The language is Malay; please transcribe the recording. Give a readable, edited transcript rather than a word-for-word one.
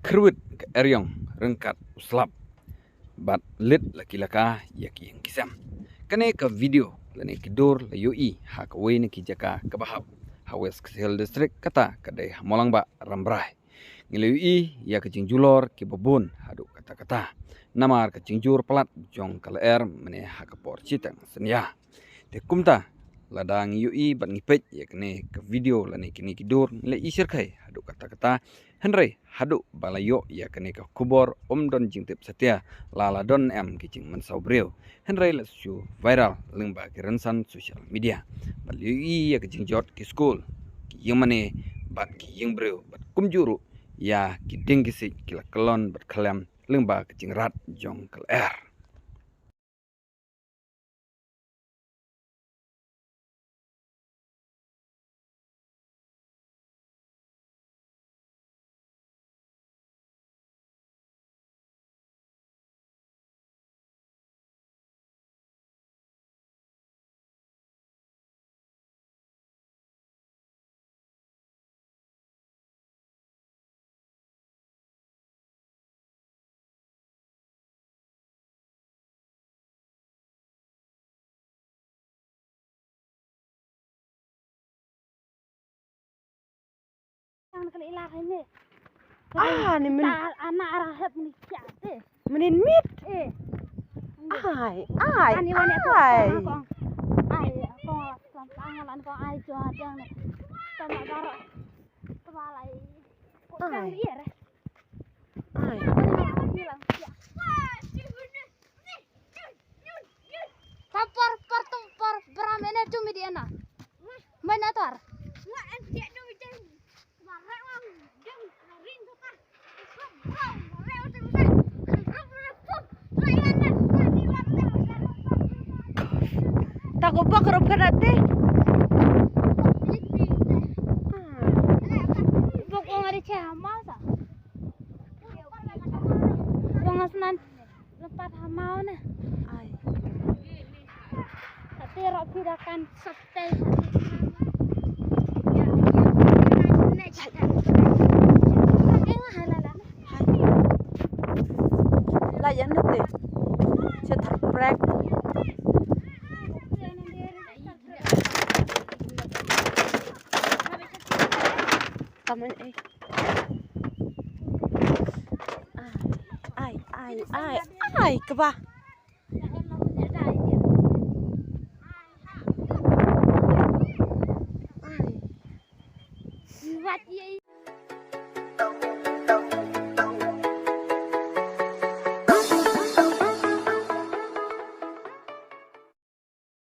Khyrwit ke Eriong rengkat uslap bat lit laki-laka yak Iing kisam. Kene ke video lani kidur la yoi ha ke we ni kijaka ke bahap hawes kesel distrik kata kadai molang ba Rambrai. Ngilui ya ke Julor ki babun hadu kata-kata. Namar ke jur pelat jong kala mene ha ke por citang senya. Te kumta ladang yui bat ngipet ya kene ke video lani kini kidur le isir kai hadu kata-kata henry hadu balayo ya kene ke kubor don jingtip setia lala don kicing mensau Briew henry la su viral lengba ke rensan sosial media bali ya ke jingjot ke school ki yemane bat ki yeng Briew bat kumjuru ya ki dingisi kila kelon bat kalam lengba ke jingrat jong kel Ni men anak rahab ni siap deh. Mynmiet. Ai. Ani wani ko ai ko sangalan ko ai jo adang sama bara tualai ko kan iya re Ai. hilang siap par beramene cumi dia na mana tar wa siap do bicara bare wang deng ring tu kan Tago ba karo perate? Pokok ngari hamau sa. Pokok senan lepat hamau na. Ai. Tapi rok pirakan sotel. Layan nete. Cetar prek. Taman ai ke ba Buat dia